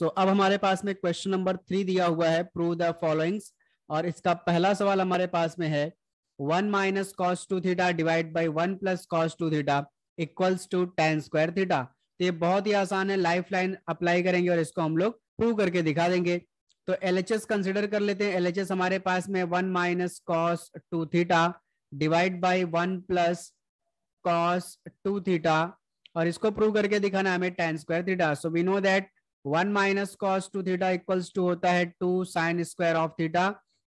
अब हमारे पास में क्वेश्चन नंबर 3 दिया हुआ है, प्रूव द फॉलोइंग्स। और इसका पहला सवाल हमारे पास में है 1 minus cos 2 theta divide by 1 plus cos 2 theta equals to tan square theta. तो ये बहुत ही आसान है, लाइफ लाइन अप्लाई करेंगे और इसको हम लोग प्रूव करके दिखा देंगे। तो LHS कंसिडर कर लेते हैं। LHS हमारे पास में 1 minus cos 2 theta divide by 1 plus cos 2 theta, और इसको प्रूव करके दिखाना है हमें tan square theta. So we know that 1 minus cos 2 theta equals to होता है 2 sine square of theta.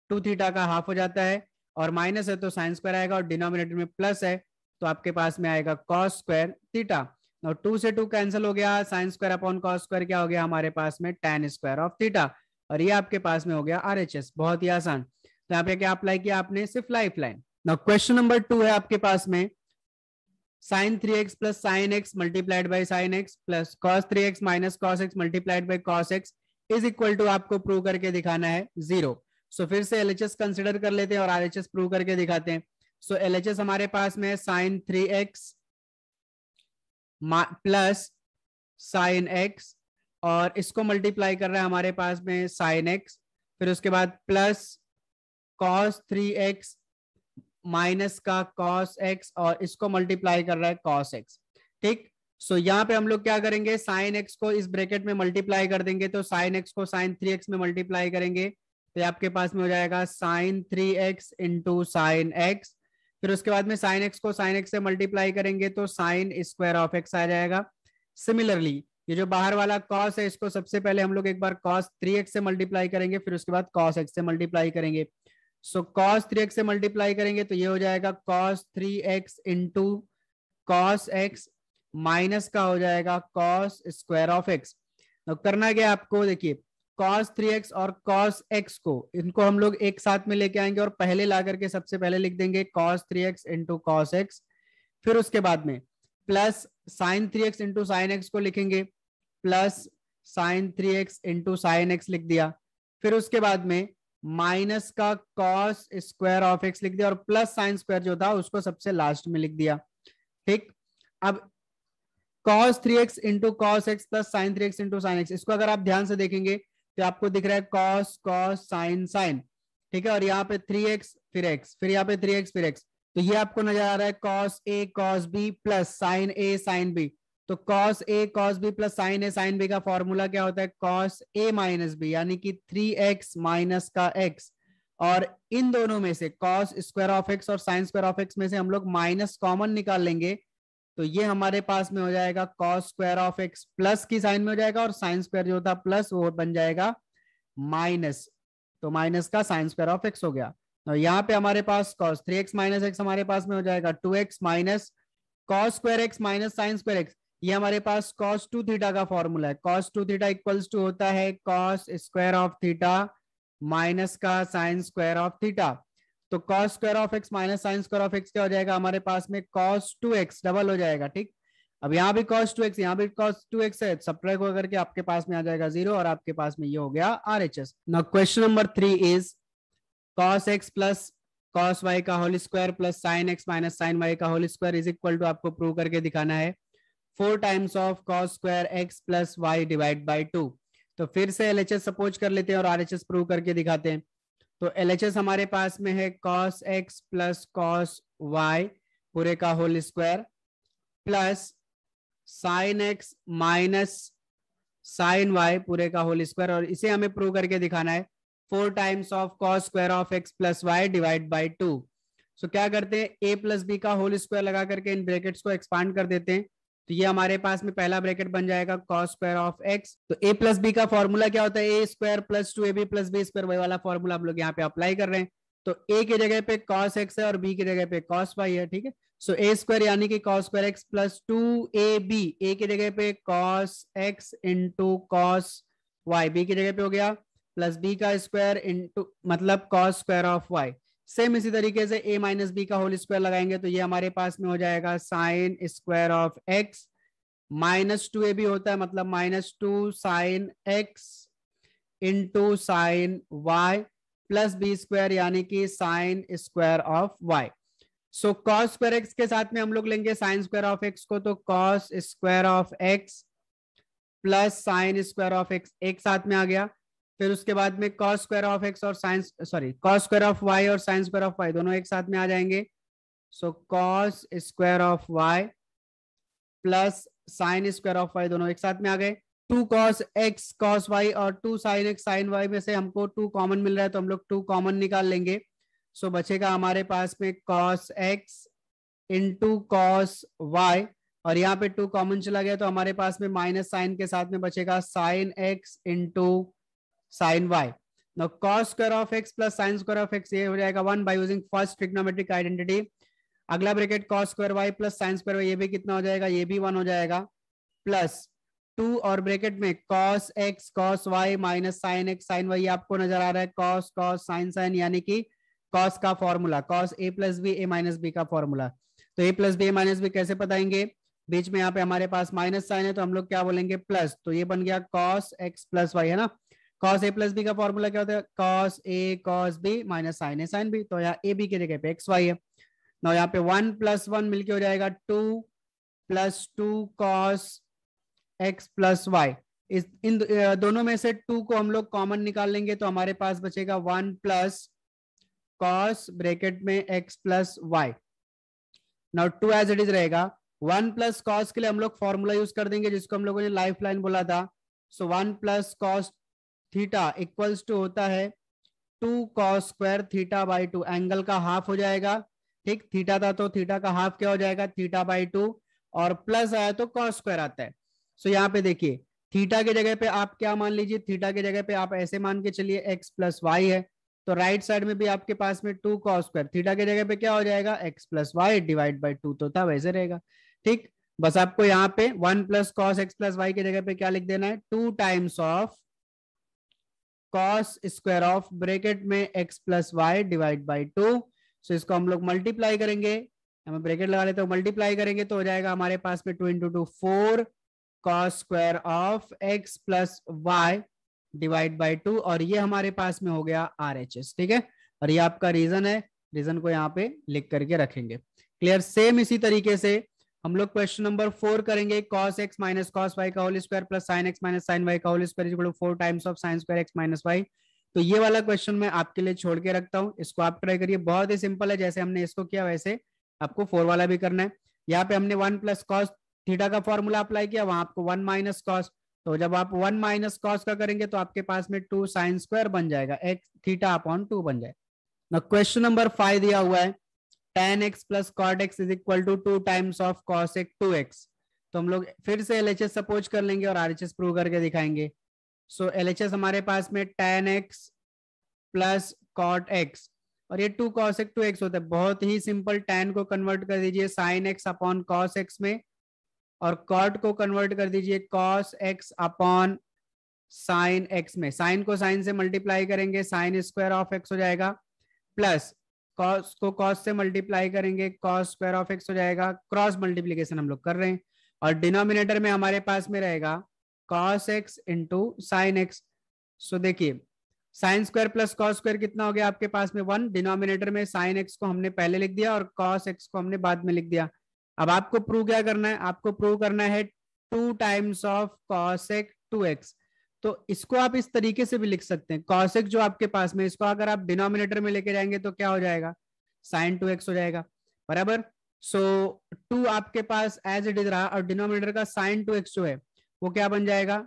2 theta का हाफ हो जाता है और माइनस है तो साइन स्क्वायर आएगा, और डिनोमिनेटर में प्लस है तो आपके पास में आएगा कॉस स्क्वायर थीटा। और 2 से 2 कैंसिल हो गया, sine square upon cos square क्या हो गया हमारे पास में tan स्क्वायर ऑफ थीटा, और ये आपके पास में हो गया RHS। बहुत ही आसान। तो यहाँ पे क्या अप्लाई किया आपने, सिर्फ life line. Now question number 2 है आपके पास में sin 3x plus sine X multiplied by sine x plus cos 3x minus cos X multiplied by cos X is equal to आपको प्रूव करके दिखाना है 0। सो फिर से LHS कंसिडर कर लेते हैं और RHS प्रूव करके दिखाते हैं। सो LHS हमारे पास में sin 3x plus sine X, और इसको मल्टीप्लाई कर रहा है हमारे पास में साइन एक्स, फिर उसके बाद प्लस कॉस 3x माइनस का कॉस एक्स, और इसको मल्टीप्लाई कर रहा है कॉस एक्स। ठीक। सो यहाँ पे हम लोग क्या करेंगे, साइन एक्स को इस ब्रैकेट में मल्टीप्लाई कर देंगे, तो साइन एक्स को साइन 3x में मल्टीप्लाई करेंगे तो आपके पास में हो जाएगा sign 3x into sine X. फिर उसके बाद में साइन एक्स को साइन एक्स से मल्टीप्लाई करेंगे तो साइन स्क्वायर ऑफ एक्स आ जाएगा। सिमिलरली ये जो बाहर वाला कॉस है इसको सबसे पहले हम लोग एक बार कॉस 3x से मल्टीप्लाई करेंगे, फिर उसके बाद कॉस एक्स से मल्टीप्लाई करेंगे। सो कॉस 3x से मल्टीप्लाई करेंगे तो ये हो जाएगा cos 3x into cos x minus का हो जाएगा कॉस स्क्वायर ऑफ एक्स। तो करना क्या आपको, देखिए कॉस 3x और कॉस एक्स को इनको हम लोग एक साथ में लेके आएंगे और पहले ला करके सबसे पहले लिख देंगे cos 3x into cos x, फिर उसके बाद में plus sign 3x into sine x को लिखेंगे, plus sign 3x into sine x लिख दिया, फिर उसके बाद में माइनस का कॉस स्क्वायर ऑफ एक्स लिख दिया, और प्लस साइन स्क्वायर जो था उसको सबसे लास्ट में लिख दिया। ठीक। अब cos 3x into cos x plus sign 3x into sine x, इसको अगर आप ध्यान से देखेंगे तो आपको दिख रहा है cos cos साइन साइन। ठीक है, और यहाँ पे 3x फिर x, फिर यहाँ पे 3x फिर x, तो ये आपको नजर आ रहा है cos a cos b plus sine a sine b। तो cos a cos b plus sine a sine b का फॉर्मूला क्या होता है, cos a माइनस b, यानी कि 3x माइनस का x, और इन दोनों में से cos स्क्वायर ऑफ x और साइन स्क्वायर ऑफ x में से हम लोग माइनस कॉमन निकाल लेंगे, तो ये हमारे पास में हो जाएगा cos square of x plus की साइन में हो जाएगा, और साइन स्क्वायर जो था प्लस वो बन जाएगा माइनस, तो माइनस का साइन स्क्वायर ऑफ x हो गया। तो यहाँ पे हमारे पास cos 3x माइनस एक्स हमारे पास में हो जाएगा 2x minus cos square x minus sine square x. ये हमारे पास cos 2 थीटा का फॉर्मूला है। cos 2 थीटा इक्वल्स टू होता है cos square of theta minus का साइन स्क्वायर ऑफ थीटा। तो cos square of x minus sine square of x क्या हो जाएगा हमारे पास में, cos 2x डबल हो जाएगा। ठीक। अब यहाँ भी cos 2x यहाँ भी cos 2x है, सब्ट्रैक्ट होकर के आपके पास में आ जाएगा 0, और आपके पास में ये हो गया RHS। Now question number 3 is cos x plus cos y का whole square plus sin x minus sin y का whole square is equal to, आपको प्रूव करके दिखाना है 4 times of cos square x plus y divide by 2। तो फिर से LHS suppose कर लेते हैं और RHS प्रूव करके दिखाते हैं। तो LHS हमारे पास में है cos x plus cos y पूरे का whole square plus sin x minus sin y पूरे का होल स्क्वायर, और इसे हमें प्रूव करके दिखाना है 4 times of cos square of x plus y divide by 2। सो क्या करते हैं, a प्लस बी का होल स्क्वायर लगा करके इन ब्रैकेट्स को एक्सपांड कर देते हैं, तो ये हमारे पास में पहला ब्रैकेट बन जाएगा cos स्क्वायर ऑफ x। तो a प्लस बी का फॉर्मूला क्या होता है, A square plus 2ab plus B square, वही वाला फॉर्मूला हम लोग यहाँ पे अप्लाई कर रहे हैं। तो a की जगह पे cos x है और b की जगह पे cos y है। ठीक है, सो a स्क्वायर यानी कि cos square x plus 2ab, a की जगह पे cos x into cos y, b की जगह पे हो गया प्लस b का स्क्वायर इंटू मतलब cos square of y। Same इसी तरीके से a माइनस बी का होल स्क्वायर लगाएंगे तो ये हमारे पास में हो जाएगा sine square of x minus 2ab होता है, मतलब minus 2 sine x into sine y plus B square यानी कि sign square of y। So cos square x के साथ में हम लोग लेंगे साइन स्क्वायर ऑफ एक्स को, तो cos square of X plus sine square of X एक साथ में आ गया, फिर उसके बाद में कॉस स्क्वायर ऑफ एक्स और कॉस स्क्वायर ऑफ वाई और साइन स्क्वायर ऑफ वाई दोनों एक साथ में आ जाएंगे। So cos square of Y plus sine square of Y दोनों एक साथ में आ गए। 2 cos x cos y और 2 sin x sin y में से हमको 2 कॉमन मिल रहा है तो हम लोग 2 कॉमन निकाल लेंगे। सो बचेगा हमारे पास में cos x into cos y, और यहाँ पे 2 कॉमन चला गया तो हमारे पास में माइनस साइन के साथ में बचेगा sin x into sin y। Now cos square of x plus sin square of x ये हो जाएगा 1 by using first trigonometric identity. अगला bracket cos square y plus sin square y, ये भी कितना हो जाएगा, ये भी 1 हो जाएगा, प्लस 2 और ब्रैकेट में cos x cos y minus sin x sin y, आपको नजर आ रहा है cos cos sin sin, यानी कि cos का formula cos a plus B a minus B का फॉर्मूला। तो a plus B a minus B कैसे बताएंगे, बीच में यहाँ पे हमारे पास माइनस साइन है तो हम लोग क्या बोलेंगे प्लस, तो ये बन गया cos x प्लस y है ना। cos a प्लस बी का फॉर्मूला क्या होता है, cos a cos b minus sin a sin b, तो यहाँ a b की जगह पे x y है ना। यहाँ पे 1 प्लस 1 मिलके हो जाएगा 2 plus 2 cos x plus Y. इन दोनों में से 2 को हम लोग कॉमन निकाल लेंगे तो हमारे पास बचेगा 1 प्लस कॉस ब्रैकेट में x plus Y. Now 2 as it is रहेगा। 1 प्लस कॉस के लिए हम लोग फॉर्मूला यूज कर देंगे जिसको हम लोगों ने लाइफ लाइन बोला था। So 1 plus cos theta equals to होता है 2 cos square theta by 2, angle का हाफ हो जाएगा, ठीक, थीटा था तो थीटा का हाफ क्या हो जाएगा, थीटा बाई 2, और प्लस आया तो कॉस स्क्वायर आता है। सो यहाँ पे देखिए थीटा के जगह पे आप क्या मान लीजिए, थीटा के जगह पे आप ऐसे मान के चलिए x प्लस वाई है, तो राइट साइड में भी आपके पास में 2 cos स्क्वायर थीटा के जगह पे क्या हो जाएगा, x plus Y divide by 2 तो था वैसे रहेगा, ठीक। बस आपको यहाँ पे 1 plus cos x plus Y के जगह पे क्या लिख देना है, 2 times of cos square of bracket में x plus Y divide by 2। So इसको हम लोग मल्टीप्लाई करेंगे, हमें ब्रैकेट लगा लेते हैं, मल्टीप्लाई करेंगे तो हो जाएगा हमारे पास में 2 into 2 4 cos square of x plus Y divide by 2, और ये हमारे पास में हो गया RHS, ठीक है। और ये आपका रीजन है, रीजन को यहाँ पे लिख करके रखेंगे। क्लियर। सेम इसी तरीके से हम लोग क्वेश्चन नंबर 4 करेंगे, cos x minus cos y का whole square plus sin x minus sin y का whole square equal to 4 times of sin square x minus y। तो ये वाला क्वेश्चन मैं आपके लिए छोड़ के रखता हूँ, इसको आप ट्राई करिए, बहुत ही सिंपल है, जैसे हमने इसको किया वैसे आपको 4 वाला भी करना है। यहाँ पे हमने 1 प्लस कॉस थीटा का फॉर्मूला अप्लाई किया, वहां आपको 1 माइनस कॉस, तो जब आप 1 माइनस कॉस का करेंगे तो आपके पास में 2 साइन स्क्वायर बन जाएगा, एक्स थीटा अपॉन 2 बन जाएगा ना। क्वेश्चन नंबर 5 दिया हुआ है tan x plus cot x is equal to 2 times of cos x 2x। तो हम लोग फिर से LHS सपोज कर लेंगे और RHS प्रूव करके दिखाएंगे। सो LHS हमारे पास में tan x plus cot x, और ये 2 cos x 2x होता है, बहुत ही सिंपल, tan को कन्वर्ट कर दीजिए sin x upon cos x में, और cot को कन्वर्ट कर दीजिए cos x upon sin x में, sin को sin से मल्टीप्लाई करेंगे sin स्क्वायर ऑफ x हो जाएगा, प्लस cos को cos से मल्टीप्लाई करेंगे cos स्क्वायर ऑफ x हो जाएगा, क्रॉस मल्टीप्लीकेशन हम लोग कर रहे हैं, और डिनोमिनेटर में हमारे पास में रहेगा cos x into sine X. So देखिए sine square plus cos square कितना हो गया आपके पास में 1, डिनोमिनेटर में साइन एक्स को हमने पहले लिख दिया और कॉस एक्स को हमने बाद में लिख दिया। अब आपको प्रूव क्या करना है, आपको प्रूव करना है 2 times of cos x 2x। तो इसको आप इस तरीके से भी लिख सकते हैं, कॉस एक्स जो आपके पास में, इसको अगर आप डिनोमिनेटर में लेके जाएंगे तो क्या हो जाएगा, साइन 2x हो जाएगा, बराबर। सो 2 आपके पास एज इट इज रहा, और डिनोमिनेटर का साइन 2x जो है वो क्या बन जाएगा,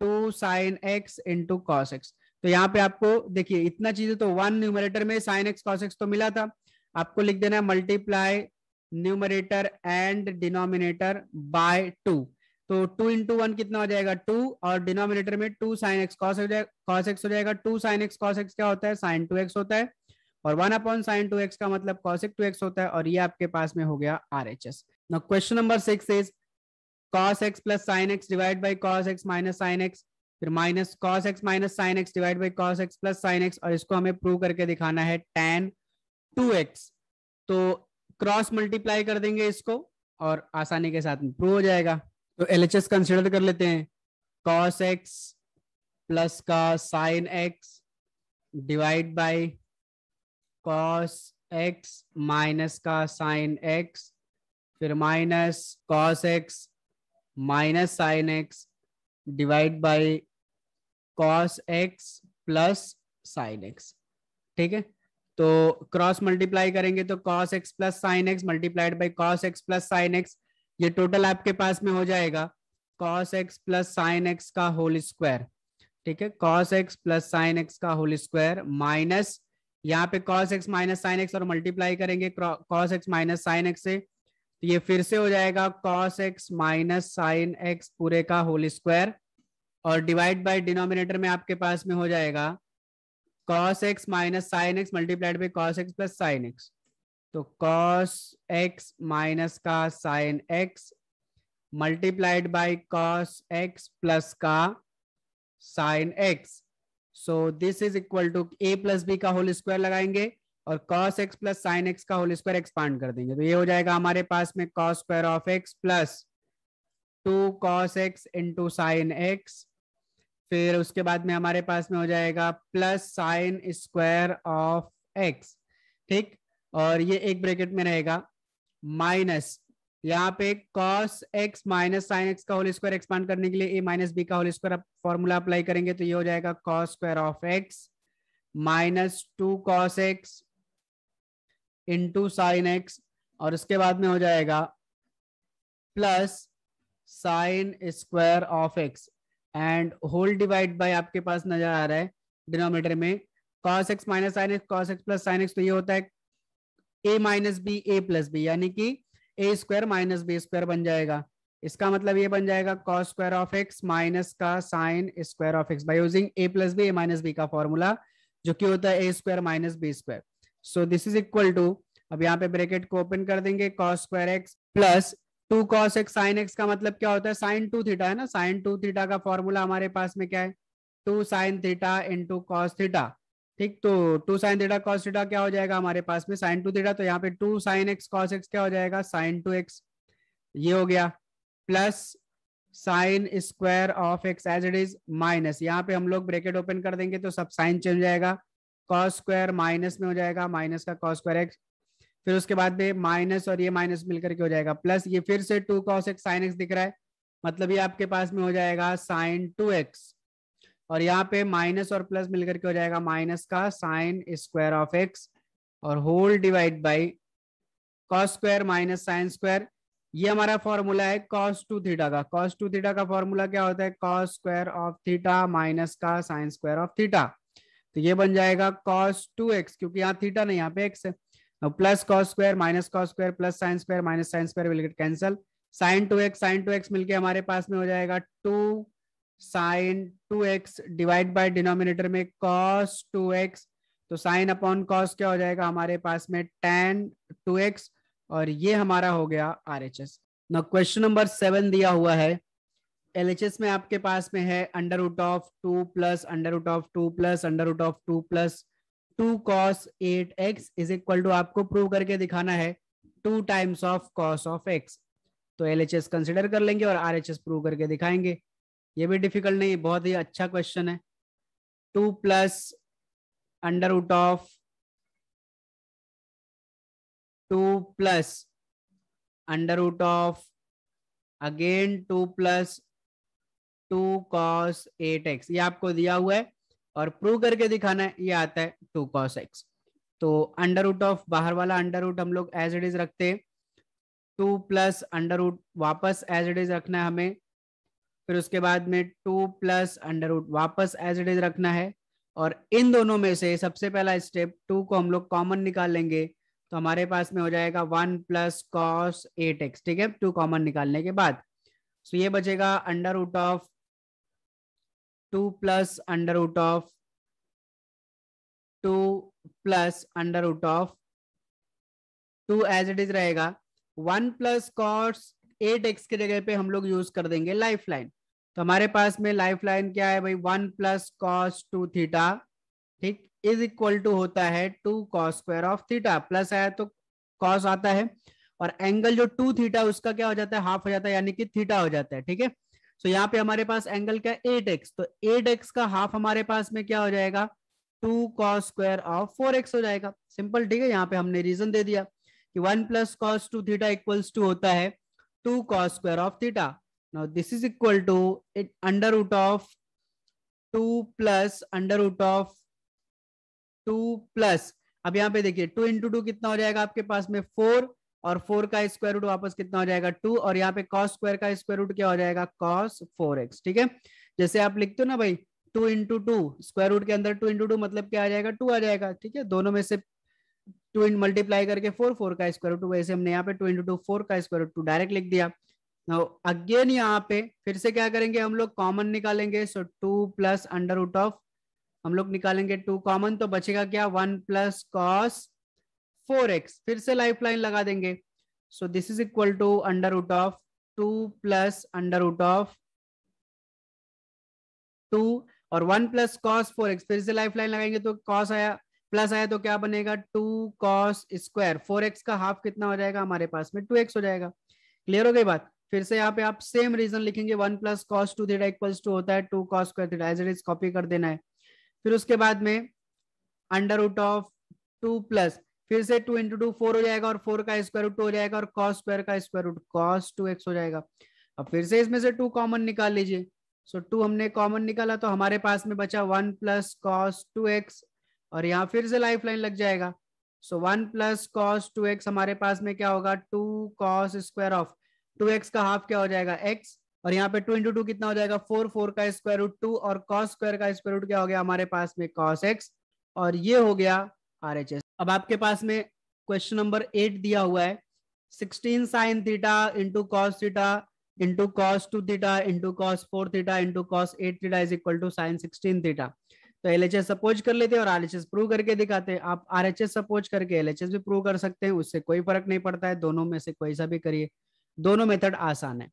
2 sine x into cos X. तो यहाँ पे आपको देखिए इतना चीजें, तो 1 न्यूमरेटर में साइन एक्स कॉस एक्स तो मिला था, आपको लिख देना है multiply numerator and denominator by 2। तो 2 इंटू 1 कितना हो जाएगा 2, और डिनोमिनेटर में 2 साइन एक्स कॉस एक्स हो जाएगा, 2 साइन एक्स कॉस एक्स क्या होता है, साइन 2x होता है, और 1 अपॉन साइन 2x का मतलब cos 2x होता है, और ये आपके पास में हो गया RHS। Now question number 6 is cos x plus sine X divide by cos x minus sine X, फिर minus cos x minus sine X divide by cos x plus sine X, और इसको हमें प्रूव करके दिखाना है tan 2x। तो cross multiply कर देंगे इसको और आसानी के साथ में प्रूव हो जाएगा। तो LHS कंसिडर कर लेते हैं, cos x प्लस का sine x divide by cos x minus का साइन x, फिर minus cos x minus sine x divide by cos x plus sine x. ठीक है, तो क्रॉस मल्टीप्लाई करेंगे तो cos x plus sine X multiplied by cos x plus sine X, ये total आपके पास में हो जाएगा cos x plus sine X का होल स्क्वायर। ठीक है, cos x plus sine X का होल स्क्वायर माइनस यहाँ पे cos x minus sine X और मल्टीप्लाई करेंगे cos x minus sine x से, तो ये फिर से हो जाएगा cos x minus sine x पूरे का होल स्क्वायर, और डिवाइड बाय डिनोमिनेटर में आपके पास में हो जाएगा cos x minus sine X multiplied by cos x plus sine X, तो कॉस एक्स माइनस का sine X multiplied by cos x plus का sine X, so this is equal to A plus B का whole square लगाएंगे और cos x plus sine X का whole square expand कर देंगे, तो ये हो जाएगा हमारे पास में cos square of x plus 2 cos x into sine X, फिर उसके बाद में हमारे पास में हो जाएगा plus sine square of x। ठीक, और ये एक ब्रैकेट में रहेगा माइनस यहाँ पे cos x minus sine X का होल स्क्वायर एक्सपांड करने के लिए a माइनस बी का होल स्क्वायर फॉर्मूला अप्लाई करेंगे, तो ये हो जाएगा cos square of x minus 2 cos x into sine X, और उसके बाद में हो जाएगा plus sine square of X and whole divide by आपके पास नजर आ रहा है डिनोमिनेटर में cos x minus sine X cos x plus sine X, तो ये होता है a minus B A plus B, यानी कि A square minus B square बन जाएगा। इसका मतलब ये बन जाएगा cos square of x minus का sine square of x by using a plus B A minus B का फॉर्मूला, जो कि होता है A square minus B square. So this is equal to, अब यहाँ पे ब्रैकेट को ओपन कर देंगे cos square x plus 2 cos x sign X का मतलब क्या होता है साइन 2 थीटा है ना, साइन 2 थीटा का फॉर्मूला हमारे पास में क्या है 2 sine theta into cos theta. ठीक, तो 2 साइन थीटा कॉस थीटा क्या हो जाएगा हमारे पास में साइन 2 थीटा, तो यहाँ पे 2 साइन एक्स कॉस एक्स क्या हो जाएगा साइन 2x, ये हो गया plus sine square of x as it is minus यहाँ पे हम लोग ब्रैकेट ओपन कर देंगे तो सब साइन चेंज हो जाएगा, कॉस स्क्वायर माइनस में हो जाएगा माइनस का कॉस स्क्वायर एक्स, फिर उसके बाद में माइनस और ये माइनस मिलकर के हो जाएगा प्लस, ये फिर से 2 cos x साइन एक्स दिख रहा है, मतलब ये आपके पास में हो जाएगा साइन 2x, और यहाँ पे माइनस और प्लस मिलकर के हो जाएगा माइनस का साइन स्क्वायर ऑफ एक्स और whole divide by cos square minus sine square. ये हमारा फॉर्मूला है cos 2 थीटा का, cos 2 थीटा का फॉर्मूला क्या होता है cos square of theta minus का साइन स्क्वायर ऑफ थीटा, तो ये बन जाएगा cos 2x, क्योंकि यहाँ थीटा नहीं यहाँ पे x है, plus cos square minus cos square plus sine square minus sine square will get cancel, sine 2x मिलके हमारे पास में हो जाएगा 2 sine 2x divide by denominator में cos 2x, तो साइन अपॉन cos क्या हो जाएगा हमारे पास में tan 2x, और ये हमारा हो गया RHS। ना क्वेश्चन नंबर 7 दिया हुआ है, LHS में आपके पास में है under root of 2 plus under root of 2 plus under root of 2 plus 2 cos 8x is equal to, आपको प्रूव करके दिखाना है 2 times of cos of x, तो LHS कंसिडर कर लेंगे और RHS प्रूव करके दिखाएंगे। ये भी डिफिकल्ट नहीं, बहुत ही अच्छा क्वेश्चन है। 2 plus under root of 2 plus under root of again 2 plus 2 cos 8x, ये आपको दिया हुआ है और प्रूव करके दिखाना है, ये आता है 2 cos x, तो अंडर रूट ऑफ बाहर वाला अंडर रूट हम लोग एज इट इज रखते हैं, 2 प्लस अंडर रूट वापस एज इट इज रखना है हमें, फिर उसके बाद में 2 प्लस अंडर रूट वापस एज इट इज रखना है, और इन दोनों में से सबसे पहला स्टेप 2 को हम लोग कॉमन निकाल लेंगे, तो हमारे पास में हो जाएगा 1 प्लस cos 8x। ठीक है, 2 कॉमन निकालने के बाद सो ये बचेगा under root of 2 plus under root of 2 plus under root of 2 as it is रहेगा, 1 प्लस cos 8x के जगह पे हम लोग यूज कर देंगे लाइफ लाइन, तो हमारे पास में लाइफ लाइन क्या है भाई 1 प्लस cos 2 थीटा, ठीक, इज इक्वल टू होता है 2 cos square of theta, plus आया तो cos आता है, और एंगल जो 2 थीटा उसका क्या हो जाता है हाफ हो जाता है, यानी कि थीटा हो जाता है। ठीक है, सो यहाँ पे हमारे पास एंगल क्या 8x, तो 8x का हाफ हमारे पास में क्या हो जाएगा 2 cos स्क्वायर ऑफ 4x हो जाएगा, सिंपल। ठीक है, यहाँ पे हमने रीजन दे दिया कि 1 plus cos 2 theta equals to होता है 2 cos square of theta, now this is equal to it under root of 2 plus under root of 2 plus, अब यहाँ पे देखिए 2 इंटू 2 कितना हो जाएगा आपके पास में 4, और 4 का स्क्वायर रूट वापस कितना हो जाएगा 2, और यहाँ पे कॉस स्क्वायर का स्क्वायर रूट क्या हो जाएगा कॉस 4x। ठीक है, जैसे आप लिखते हो ना भाई 2 इंटू 2 स्क्वायर रूट के अंदर 2 इंटू 2 मतलब क्या आ जाएगा 2 आ जाएगा। ठीक है, दोनों में से 2 मल्टीप्लाई करके 4, 4 का स्क्वायर रूट, वैसे हमने यहाँ पे 2 इंटू 2 4 का स्क्वायर रूट 2 डायरेक्ट लिख दिया। नाउ अगेन यहाँ पे फिर से क्या करेंगे हम लोग कॉमन निकालेंगे, सो 2 प्लस अंडर रूट ऑफ, हम लोग निकालेंगे 2 कॉमन तो बचेगा क्या 1 प्लस कॉस 4x, फिर से लाइफ लाइन लगा देंगे, so this is equal to under root of 2 plus under root of 2 और 1 प्लस कॉस 4x, फिर से लाइफ लाइन लगाएंगे तो कॉस आया प्लस आया तो क्या बनेगा 2 कॉस स्क्वायर, 4x का हाफ कितना हो जाएगा हमारे पास में 2x हो जाएगा। क्लियर हो गई बात। फिर से यहाँ पे आप सेम रीजन लिखेंगे 1 plus cos 2 theta equals to होता है 2 cos square theta, as it is copy कर देना है। फिर उसके बाद में अंडर रूट ऑफ 2 प्लस, फिर से 2 इंटू 2 4 हो जाएगा और 4 का स्क्वायर रूट 2 हो जाएगा और कॉस स्क्वायर का स्क्वायर रूट कॉस 2x हो जाएगा। अब फिर से इसमें से 2 कॉमन निकाल लीजिए, सो 2 हमने कॉमन निकाला तो हमारे पास में बचा 1 प्लस कॉस 2x, और यहाँ फिर से लाइफ लाइन लग जाएगा, सो 1 प्लस कॉस 2x हमारे पास में क्या होगा 2 कॉस स्क्वायर ऑफ 2x का हाफ क्या हो जाएगा x, और यहाँ पे 2 इंटू 2 कितना हो जाएगा 4, 4 का स्क्वायर रूट 2 और कॉस स्क्वायर का स्क्वायर रूट क्या हो गया हमारे पास में cos x, और ये हो गया RHS। अब आपके पास में क्वेश्चन नंबर 8 दिया हुआ है 16 sine theta into cos theta into cos 2 theta into cos 4 theta into cos 8 theta is equal to sine 16 theta. तो LHS सपोज कर लेते हैं और RHS प्रूव करके दिखाते हैं। आप RHS सपोज करके LHS भी प्रूव कर सकते हैं, उससे कोई फर्क नहीं पड़ता है, दोनों में से कोई सा भी करिए, दोनों मेथड आसान है।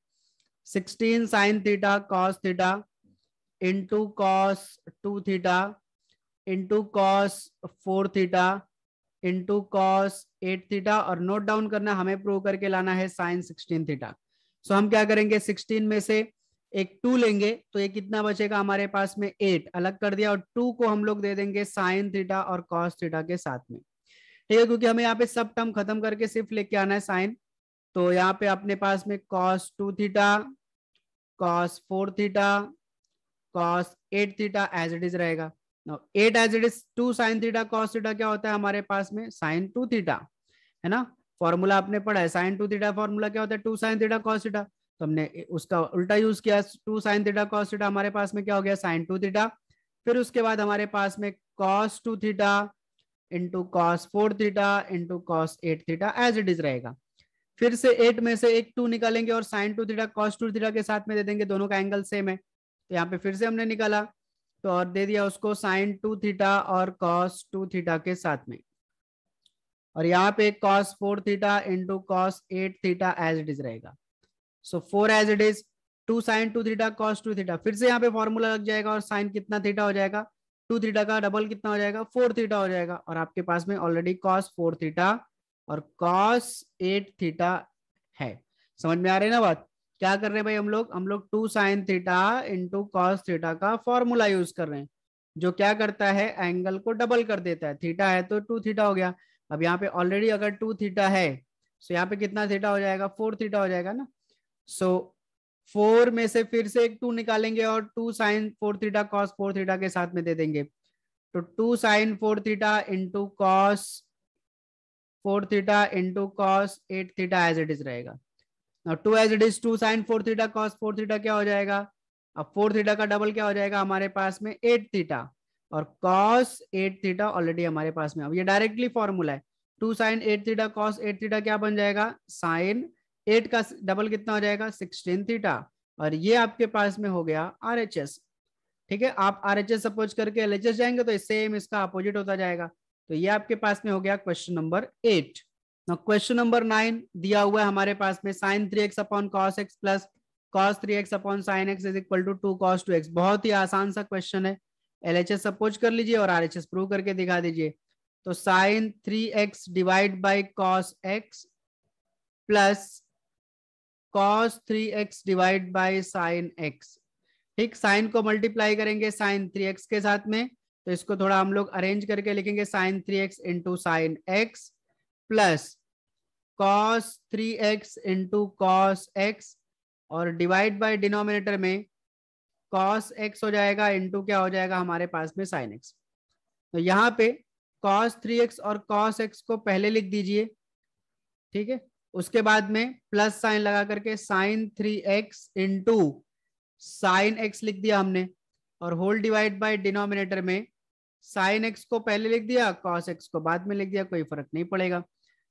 16 sine theta cos theta into cos 2 theta into cos 4 theta into cos 8 theta, और नोट डाउन करना हमें प्रूव करके लाना है साइन 16 थीटा। सो हम क्या करेंगे 16 में से एक 2 लेंगे तो ये कितना बचेगा हमारे पास में 8 अलग कर दिया, और 2 को हम लोग दे देंगे साइन थीटा और कॉस थीटा के साथ में। ठीक है, क्योंकि हमें यहाँ पे सब टर्म खत्म करके सिर्फ लेके आना है साइन, तो यहाँ पे अपने पास में cos 2 theta cos 4 theta cos 8 theta as it is रहेगा। 8 as it is 2 sine theta cos theta क्या होता है हमारे पास में साइन 2 थीटा, है ना, फॉर्मूला आपने पढ़ा है साइन 2 थीटा, फॉर्मूला क्या होता है 2 साइन थीटा कॉस थीटा, तो हमने उसका उल्टा यूज किया 2 साइन थीटा कॉस थीटा, हमारे पास में क्या हो गया साइन 2 थीटा। फिर उसके बाद हमारे पास में cos 2 theta into cos 4 theta into cos 8 theta as it is रहेगा। फिर से 8 में से एक 2 निकालेंगे और साइन 2 थीटा कॉस 2 थीटा के साथ में दे देंगे, दोनों का एंगल सेम है, तो यहाँ पे फिर से हमने निकाला तो और दे दिया उसको साइन 2 थीटा और कॉस 2 थीटा के साथ में, और यहाँ पे cos 4 theta into cos 8 theta as it is रहेगा। So 4 as it is 2 sine 2 theta cos 2 theta, फिर से यहाँ पे फॉर्मूला लग जाएगा और साइन कितना थीटा हो जाएगा 2 थीटा का डबल कितना हो जाएगा 4 थीटा हो जाएगा, और आपके पास में ऑलरेडी कॉस 4 थीटा और कॉस 8 थीटा है। समझ में आ रही है ना बात। क्या कर रहे हैं भाई हम लोग 2 sine theta into cos theta का फॉर्मूला यूज कर रहे हैं, जो क्या करता है एंगल को डबल कर देता है, थीटा है तो 2 थीटा हो गया। अब यहाँ पे ऑलरेडी अगर 2 थीटा है सो यहाँ पे कितना थीटा हो जाएगा 4 थीटा हो जाएगा ना। सो 4 में से फिर से एक 2 निकालेंगे और 2 साइन 4 थीटा कॉस 4 थीटा के साथ में दे देंगे, तो 2 sine 4 theta into cos 4 theta into cos 8 theta as it is रहेगा। Now 2 as it is 2 sin 4 theta cos 4 theta क्या हो जाएगा, अब 4 थीटा का डबल क्या हो जाएगा हमारे पास में 8 थीटा, और cos 8 थीटा ऑलरेडी हमारे पास में, अब ये डायरेक्टली फॉर्मूला है 2 sin 8 थीटा cos 8 थीटा क्या बन जाएगा sin 8 का डबल कितना हो जाएगा 16 थीटा, और ये आपके पास में हो गया RHS। ठीक है, आप RHS सपोज करके LHS जाएंगे तो सेम इसका अपोजिट होता जाएगा। तो ये आपके पास में हो गया क्वेश्चन नंबर 8। क्वेश्चन नंबर 9 दिया हुआ है हमारे पास में sine 3x upon cos x plus cos 3x upon sine x is equal to 2 cos 2x। बहुत ही आसान सा क्वेश्चन है, LHS सपोज कर लीजिए और RHS प्रूव करके दिखा दीजिए। तो sine 3x divide by cos x plus cos 3x divide by sine x. ठीक, साइन को मल्टीप्लाई करेंगे साइन 3x के साथ में, तो इसको थोड़ा हम लोग अरेंज करके लिखेंगे sine 3x into sine x plus cos 3x into cos x और डिवाइड बाय डिनोमिनेटर में cos x हो जाएगा इंटू क्या हो जाएगा हमारे पास में sin x। तो यहाँ पे cos 3x और cos x को पहले लिख दीजिए, ठीक है। उसके बाद में प्लस साइन लगा करके sin 3x into sine x लिख दिया हमने, और होल डिवाइड बाय डिनोमिनेटर में साइन एक्स को पहले लिख दिया, कॉस एक्स को बाद में लिख दिया, कोई फर्क नहीं पड़ेगा।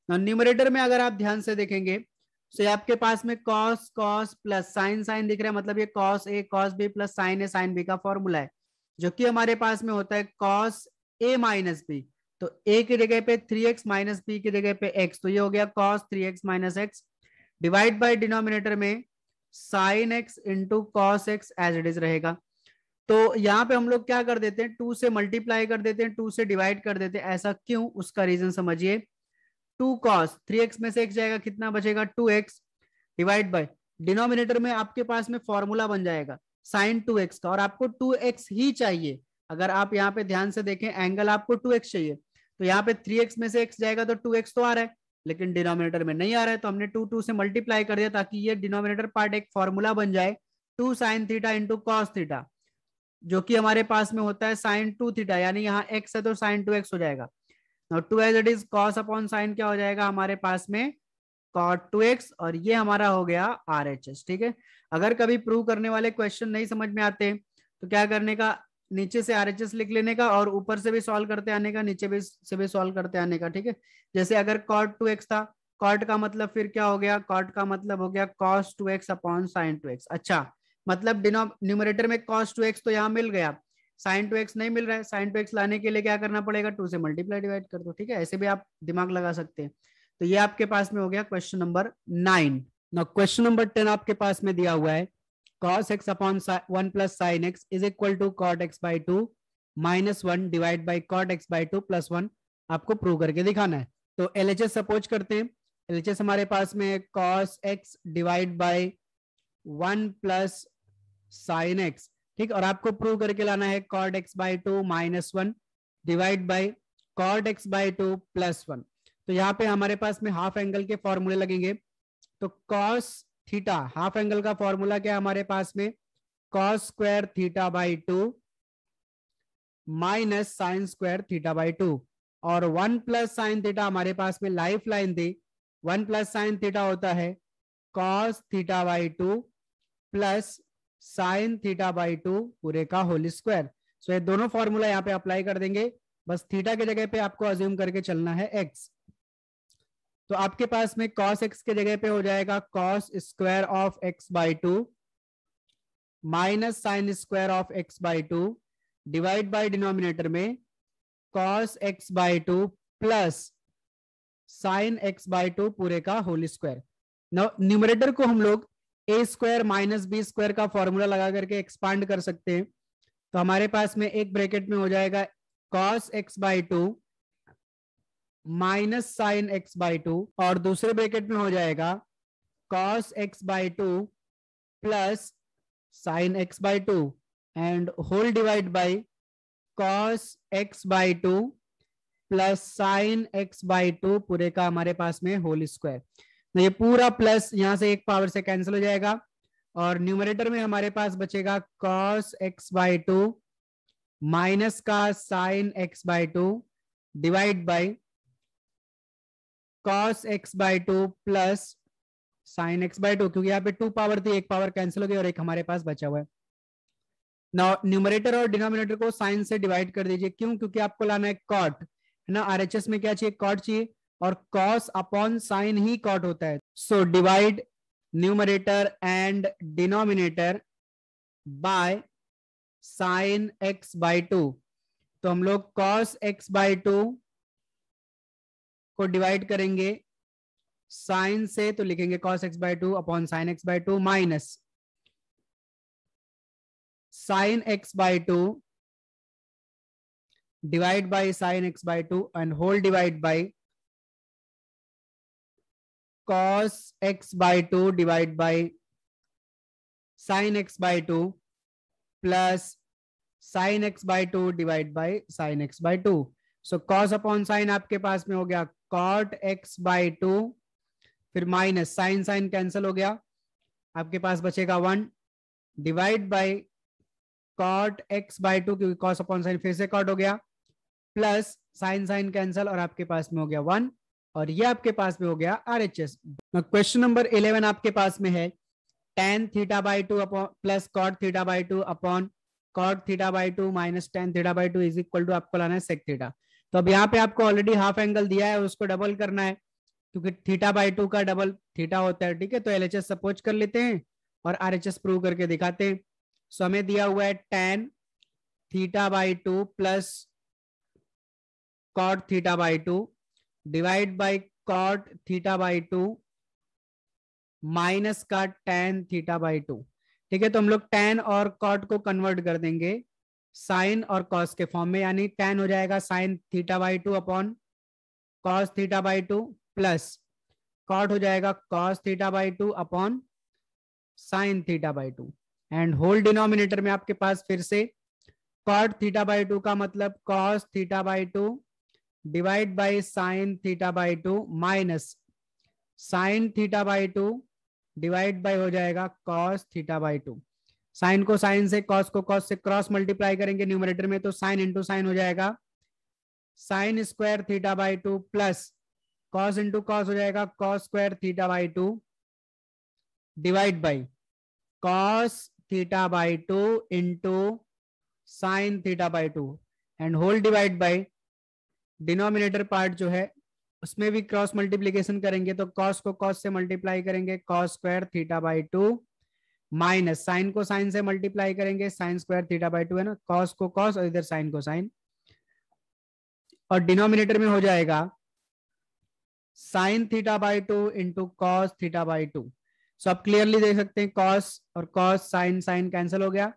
न्यूमरेटर में अगर आप ध्यान से देखेंगे तो आपके पास में cos cos plus sine sine दिख रहा है, मतलब ये cos A cos B plus sine A sine B का फॉर्मूला है, जो कि हमारे पास में होता है कॉस ए माइनस बी। तो ए की जगह पे 3x माइनस बी की जगह पे x, तो ये हो गया cos 3x minus X divide by denominator में sine X into cos X as it is रहेगा। तो यहाँ पे हम लोग क्या कर देते हैं, 2 से मल्टीप्लाई कर देते हैं, 2 से डिवाइड कर देते हैं। ऐसा क्यों, उसका रीजन समझिए। 2 cos 3x में से x जाएगा, कितना बचेगा 2x डिवाइड बाय डिनोमिनेटर में आपके पास में फॉर्मूला बन जाएगा sin 2x का, और आपको 2x ही चाहिए। अगर आप यहाँ पे ध्यान से देखें एंगल आपको 2x चाहिए, तो यहाँ पे 3x में से x जाएगा तो 2x तो आ रहा है, लेकिन डिनोमिनेटर में नहीं आ रहा है, तो हमने 2 से मल्टीप्लाई कर दिया ताकि ये डिनोमिनेटर पार्ट एक फॉर्मूला बन जाए 2 sin theta into cos theta, जो कि हमारे पास में होता है sin 2 थीटा, यानी यहाँ x है तो sin 2x हो जाएगा। और 2 as it is cos upon sine क्या हो जाएगा हमारे पास में cot 2x, और ये हमारा हो गया RHS, ठीक है। अगर कभी प्रूव करने वाले क्वेश्चन नहीं समझ में आते तो क्या करने का, नीचे से RHS लिख लेने का और ऊपर से भी सॉल्व करते आने का, नीचे भी से भी सॉल्व करते आने का, ठीक है। जैसे अगर cot 2x था, cot का मतलब फिर क्या हो गया, cot का मतलब हो गया cos 2x upon sin 2x। अच्छा, मतलब न्यूमरेटर में cos 2x तो यहाँ मिल गया, sin 2x नहीं मिल रहा है, sin 2x लाने के लिए क्या करना पड़ेगा, 2 से मल्टीप्लाई डिवाइड कर दो, ठीक है। ऐसे भी आप दिमाग लगा सकते हैं। तो ये आपके पास में हो गया question number 9। Now question number 10 आपके पास में दिया हुआ है cos x upon 1 plus sine x is equal to cot x by 2 minus 1 divide by cot x by 2 plus 1 आपको प्रूव करके दिखाना है। तो LHS सपोज करते हैं, LHS हमारे पास में cos x divide by 1 plus sine x, ठीक, और आपको प्रूव करके लाना है cot x by 2 minus 1 divide by cot x by 2 plus 1। तो यहाँ पे हमारे पास में हाफ एंगल के फॉर्मूले लगेंगे। तो cos थीटा, हाफ एंगल का फॉर्मूला क्या है हमारे पास में, cos square theta by 2 minus sine square theta by 2, और 1 प्लस साइन थीटा हमारे पास में लाइफ लाइन थी, 1 प्लस साइन थीटा होता है cos theta by 2 plus sign theta by 2 पूरे का होल स्क्वायर। सो ये दोनों फॉर्मूला यहाँ पे अप्लाई कर देंगे, बस थीटा के जगह पे आपको अज्यूम करके चलना है x। तो आपके पास में cos x के जगह पे हो जाएगा cos square of x by 2 minus sine square of x by 2 divide by denominator में cos x by 2 plus sine x by 2 पूरे का होल स्क्वायर। न्यूमरेटर को हम लोग a square minus B square का फॉर्मूला लगा करके एक्सपांड कर सकते हैं। तो हमारे पास में एक ब्रैकेट में हो जाएगा cos x by 2 minus sine x by 2, और दूसरे ब्रैकेट में हो जाएगा cos x by 2 plus sine x by 2 and whole divide by cos x by 2 plus sine x by 2 पूरे का हमारे पास में होल स्क्वायर। तो ये पूरा प्लस यहां से एक पावर से कैंसिल हो जाएगा, और न्यूमरेटर में हमारे पास बचेगा cos x बाई 2 माइनस का sine x by 2 divide by cos x by 2 plus sine x by 2, क्योंकि यहाँ पे 2 पावर थी, एक पावर कैंसिल हो गई और एक हमारे पास बचा हुआ है। नाउ न्यूमरेटर और डिनोमिनेटर को साइन से डिवाइड कर दीजिए, क्यों, क्योंकि आपको लाना है cot, है ना। RHS में क्या चाहिए, cot चाहिए, और cos अपॉन साइन ही cot होता है। So divide numerator and denominator by sine x by 2। तो हम लोग cos x बाई 2 को डिवाइड करेंगे साइन से, तो लिखेंगे cos x by 2 upon sine x by 2 minus sine x by 2 divide by sine x by 2 and whole divide by cos x by 2 divide by sine x by 2 plus sine x by 2 divide by sine x by 2। So cos upon sine आपके पास में हो गया cot x by 2, फिर minus sign sign cancel हो गया, आपके पास बचेगा 1 divide by cot x by 2, क्योंकि कॉस अपॉन साइन फिर से कॉट हो गया, प्लस साइन साइन कैंसल और आपके पास में हो गया 1, और ये आपके पास में हो गया RHS। क्वेश्चन नंबर 11 आपके पास में है tan theta by 2 plus cot theta by 2 upon cot theta by 2 minus tan theta by 2 is equal to आपको लाना है सेक थीटा। तो अब यहाँ पे आपको ऑलरेडी हाफ एंगल दिया है, उसको डबल करना है, क्योंकि थीटा बाई 2 का डबल थीटा होता है, ठीक है। तो LHS सपोज कर लेते हैं और RHS प्रूव करके दिखाते हैं। सो हमें दिया हुआ है tan theta by 2 plus cot theta by 2 divide by cot theta by 2 minus का tan थीटा बाई 2, ठीक है। तो हम लोग tan और कॉट को कन्वर्ट कर देंगे साइन और कॉस के फॉर्म में, यानी tan हो जाएगा sine theta by 2 upon cos theta by 2 plus cot हो जाएगा cos theta by 2 upon sine theta by 2, and whole denominator में आपके पास फिर से कॉट थीटा बाई 2 का मतलब cos theta by 2 divide by sign theta by 2 minus sign theta by 2 divide by हो जाएगा कॉस थीटा बाई 2। साइन को sine से, कॉस को कॉस से क्रॉस मल्टीप्लाई करेंगे न्यूमरेटर में, तो साइन इंटू साइन हो जाएगा sine square theta by 2 plus cos into cos हो जाएगा cos square theta by 2 divide by cos theta by 2 into sine theta by 2, and whole divide by denominator part जो है उसमें भी क्रॉस मल्टीप्लीकेशन करेंगे, तो कॉस को कॉस से मल्टीप्लाई करेंगे cos square theta by 2 minus sine को साइन से मल्टीप्लाई करेंगे साइन स्क्वायर थीटा बाई 2, है ना, कॉस को कॉस और इधर साइन को साइन, और डिनोमिनेटर में हो जाएगा sine theta by 2 into cos theta by 2। सो आप क्लियरली देख सकते हैं कॉस और कॉस साइन साइन कैंसिल हो गया।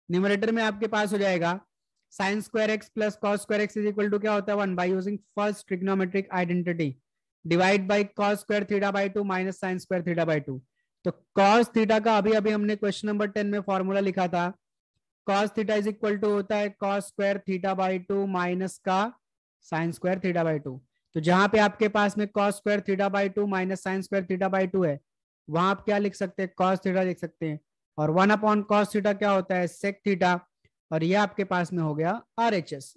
न्यूमरेटर में आपके पास हो जाएगा sine square x plus cos square x is equal to क्या होता है 1 by using first trigonometric identity divide by cos square theta by 2 minus sine square theta by 2। तो कॉस थीटा का अभी अभी हमने क्वेश्चन नंबर 10 में फॉर्मूला लिखा था, cos theta is equal to होता है cos square theta by 2 minus का साइन स्क्वायर थीटा बाई 2। तो जहां पे आपके पास में cos square theta by 2 minus sine square theta by 2 है, वहां आप क्या लिख सकते हैं, कॉस थीटा लिख सकते हैं, और 1 अपॉन कॉस थीटा क्या होता है सेक थीटा, और ये आपके पास में हो गया RHS।